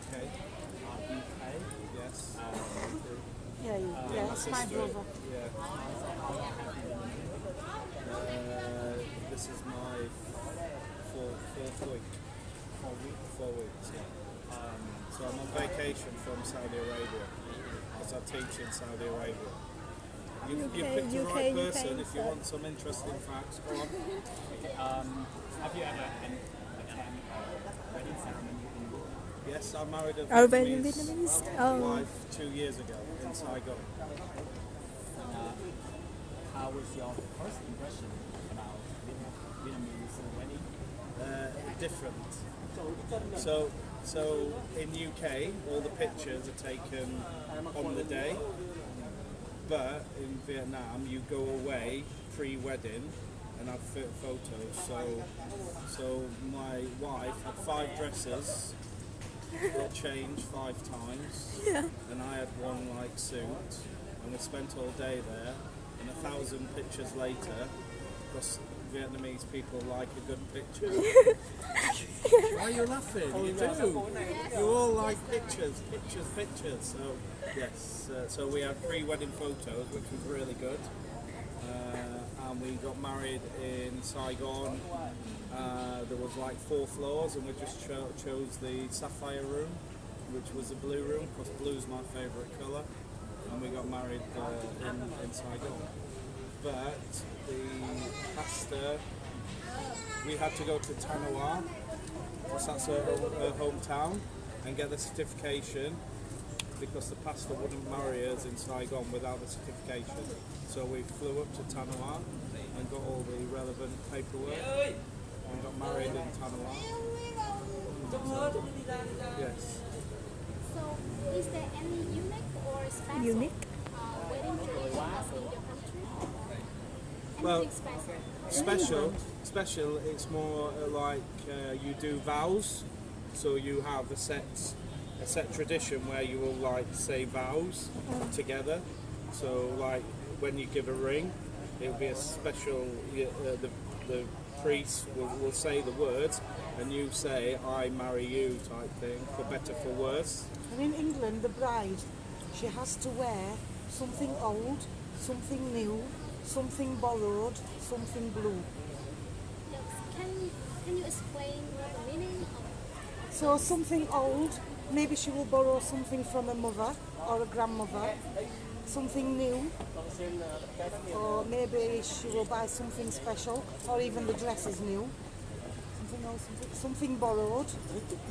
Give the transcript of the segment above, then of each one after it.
UK. UK. Yes. Yeah, it's my sister. brother. Yeah. This is my fourth week. 4 weeks. 4 weeks. Yeah. So I'm on vacation from Saudi Arabia because I teach in Saudi Arabia. You picked the right person if you want some interesting facts. Go on. Have you ever attended a wedding ceremony in Yes, I married a very Vietnamese Oh. wife 2 years ago in Saigon. How was your first impression about Vietnamese wedding? Different. So in UK, all the pictures are taken on the day, but in Vietnam, you go away pre-wedding and have photos. So my wife had 5 dresses, got changed 5 times, and I had one like suit, and we spent all day there. And 1,000 pictures later, because Vietnamese people like a good picture. Why are you laughing? You do. You all like pictures. So yes, so we had pre-wedding photos, which was really good. And we got married in Saigon. There was like 4 floors, and we just chose the sapphire room, which was the blue room, because blue is my favourite colour. And we got married in Saigon. But the pastor, we had to go to Tanoa, because that's her hometown, and get the certification, because the pastor wouldn't marry us in Saigon without the certification. So we flew up to Tanoa and got all the relevant paperwork and got married in Tanoa. Yes. So, is there any unique or special Unique? wedding traditions in your country? Well, Anything special. It's more like you do vows, so you have a set tradition where you will like say vows together. So like when you give a ring, it will be a special. The priest will say the words, and you say "I marry you" type thing, for better for worse. And in England, the bride, she has to wear something old, something new, something borrowed, something blue. Yes. Can you explain the meaning of So something old, maybe she will borrow something from a mother or a grandmother. Something new, or maybe she will buy something special, or even the dress is new. Something else, something borrowed.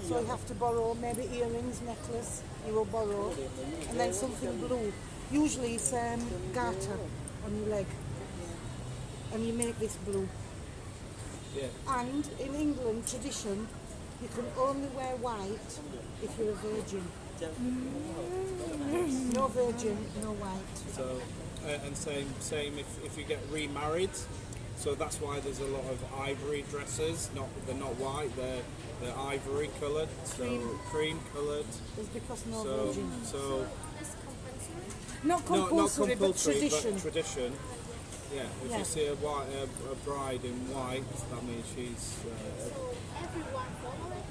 So you have to borrow maybe earrings, necklace. You will borrow, and then something blue. Usually it's garter on your leg, and you make this blue. Yeah. And in England, tradition, you can only wear white if you're a virgin. No virgin, no white. So and same if you get remarried. So that's why there's a lot of ivory dresses. They're not white. They're ivory coloured. So cream coloured. It's because no So virgins. so this compulsory? Not compulsory, not compulsory, but tradition. but tradition. Yeah. If Yeah. you see a bride in white, that means she's. So everyone follow it?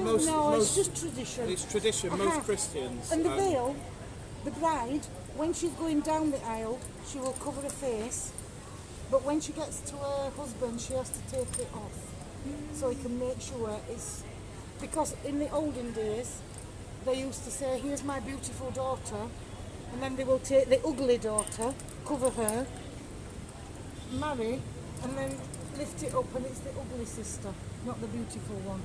Most, No, most, it's just tradition. It's tradition. Most Uh-huh. Christians. And the veil, the bride, when she's going down the aisle, she will cover her face. But when she gets to her husband, she has to take it off. So he can make sure it's... Because in the olden days, they used to say, here's my beautiful daughter. And then they will take the ugly daughter, cover her, marry, and then lift it up, and it's the ugly sister, not the beautiful one.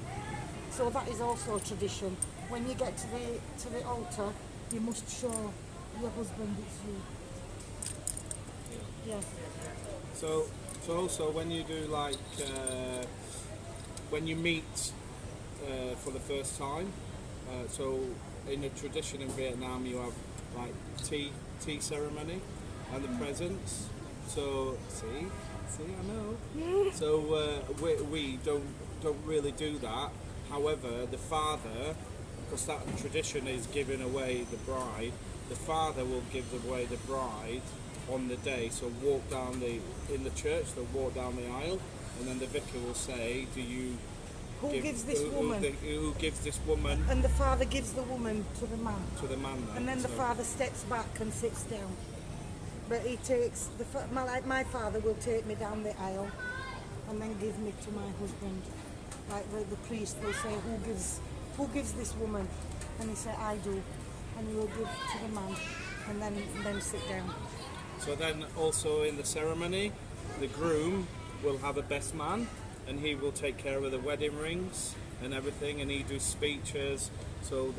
So that is also a tradition. When you get to the altar, you must show your husband it's you. Yeah. So also when you do like when you meet for the first time, so in a tradition in Vietnam you have like tea ceremony and the presents. So see I know. So we don't really do that. However, the father, because that tradition is giving away the bride, the father will give away the bride on the day. So walk down in the church, they'll walk down the aisle, and then the vicar will say, Who give, gives this who, woman? Who gives this woman And the father gives the woman to the man. to the man. And then the So- father steps back and sits down. But he takes, like my father will take me down the aisle and then give me to my husband. Like the priest will say, who gives this woman? And he said, I do. And he will give to the man and then sit down. So then also in the ceremony, the groom will have a best man and he will take care of the wedding rings and everything, and he does speeches. So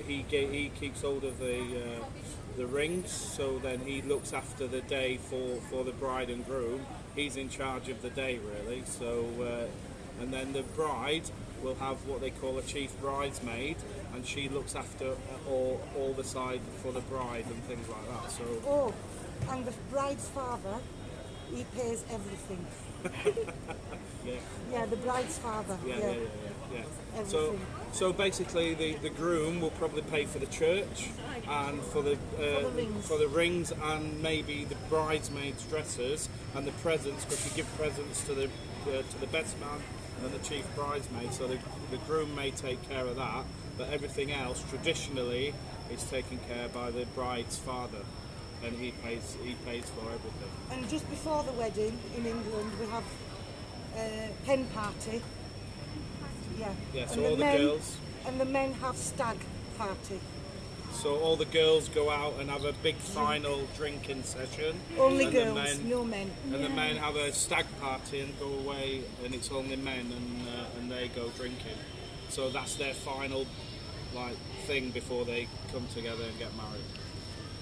he keeps hold of the rings, so then he looks after the day for the bride and groom. He's in charge of the day really. So and then the bride will have what they call a chief bridesmaid, and she looks after all the side for the bride and things like that. So Oh, and the bride's father, he pays everything. yeah. Yeah, the bride's father. Yeah. Everything. So basically, the groom will probably pay for the church and for the rings and maybe the bridesmaids' dresses and the presents, because you give presents to the best man and the chief bridesmaid. So the groom may take care of that, but everything else traditionally is taken care by the bride's father, and he pays for everything. And just before the wedding in England, we have a hen party. Yeah. Yeah. So And all the girls. And the men have stag party. So all the girls go out and have a big final drinking session. Only and girls, no men. And the men have a stag party and go away, and it's only men, and they go drinking. So that's their final thing before they come together and get married.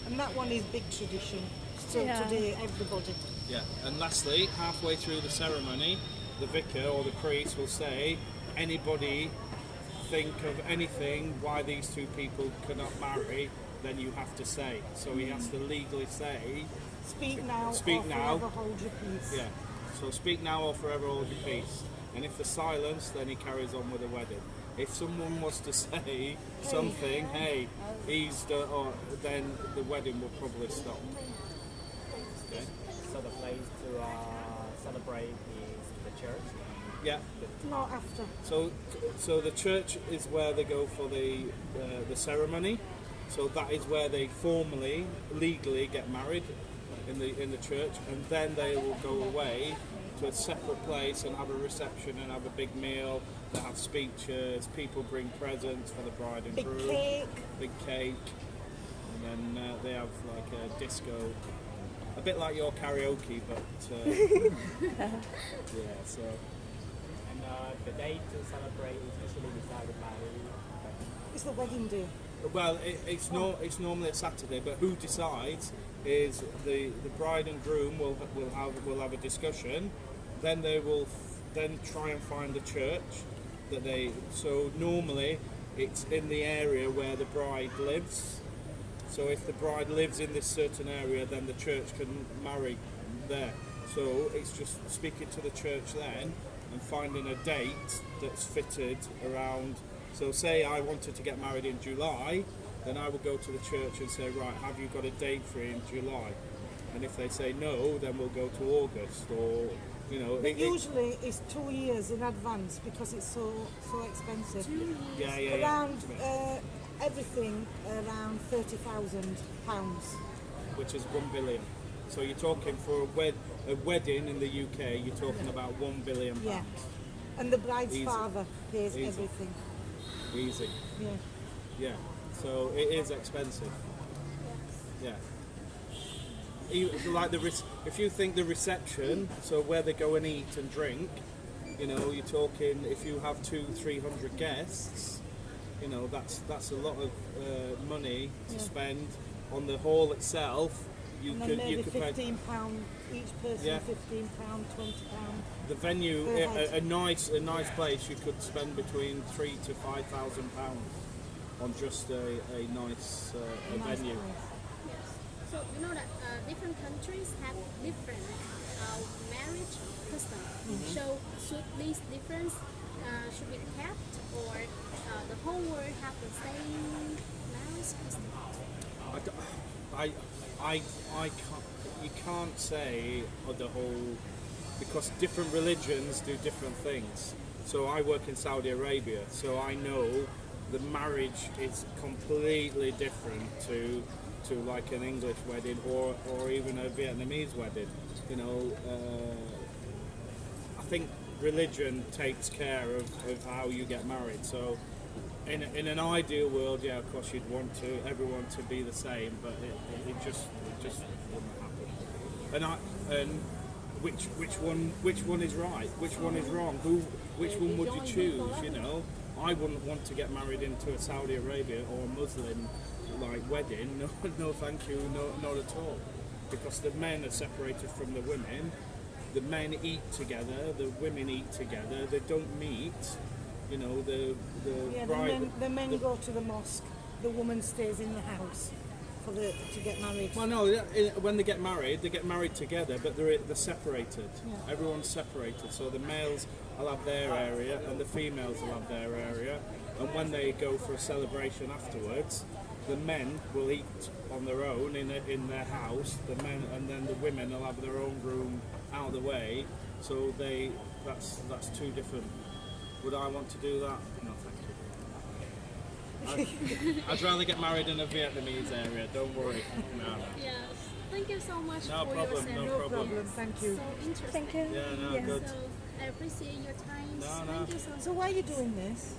And that one is big tradition. Still Yeah. today, everybody. Yeah. And lastly, halfway through the ceremony, the vicar or the priest will say, anybody think of anything why these two people cannot marry, then you have to say. So he has to legally say, Speak now Speak or now. forever hold your peace. yeah. So speak now or forever hold your peace. And if there's silence, then he carries on with the wedding. If someone was to say something, hey, he's done, then the wedding will probably stop. Okay. So the place to celebrate is the church. Yeah. Not after. So the church is where they go for the ceremony. So that is where they formally, legally get married in the church, and then they will go away to a separate place and have a reception and have a big meal. They have speeches. People bring presents for the bride and Big groom. cake. Big cake, and then they have like a disco, a bit like your karaoke, but yeah. So. And the date to celebrate is usually decided by It's the wedding day. Well, it's normally a Saturday, but who decides is the bride and groom will have a discussion. Then they will then try and find a church that they. So normally it's in the area where the bride lives. So if the bride lives in this certain area, then the church can marry there. So it's just speaking to the church then and finding a date that's fitted around. So say I wanted to get married in July, then I would go to the church and say, right, have you got a date for in July? And if they say no, then we'll go to August, or But usually it's 2 years in advance because it's so expensive. yeah. Around everything around £30,000. Which is 1 billion. So you're talking for a wedding in the UK, you're talking about 1 billion pounds. Yeah. And the bride's Easy. father pays Easy. everything. Easy. Yeah. Yeah. So it is expensive. Yeah. Like if you think the reception, so where they go and eat and drink, you're talking if you have 200-300 guests, that's a lot of money to spend on the hall itself. And then maybe could pay £15 each person. Yeah. £15, £20. the venue, per head. a nice place. You could spend between £3,000 to £5,000 on just a nice Nice venue. place. So you know that different countries have different marriage customs. So should these difference should be kept, or the whole world have the same marriage custom? I can't. You can't say the whole, because different religions do different things. So I work in Saudi Arabia, so I know the marriage is completely different to like an English wedding or even a Vietnamese wedding. You know, I think religion takes care of how you get married. So in an ideal world, yeah, of course you'd want everyone to be the same, but it just wouldn't happen. And which one is right? Which one is wrong? Which one would you choose? You know, I wouldn't want to get married into a Saudi Arabia or a Muslim like wedding. No, thank you, not at all. Because the men are separated from the women. The men eat together. The women eat together. They don't meet. You know, the bride. The men go to the mosque. The woman stays in the house to get married. Well, no. When they get married together, but they're separated. Yeah. Everyone's separated. So the males will have their area, and the females will have their area. And when they go for a celebration afterwards, the men will eat on their own in their house. The men, and then the women will have their own room out of the way. So that's two different. Would I want to do that? No, thank you. I'd rather get married in a Vietnamese area. Don't worry. No. Yeah. Thank you so much No for problem, your no session. problem. Thank you. So interesting. Thank you. Yeah, no, Yeah. good. So I appreciate your time. No, Thank no. you so much. So why are you doing this?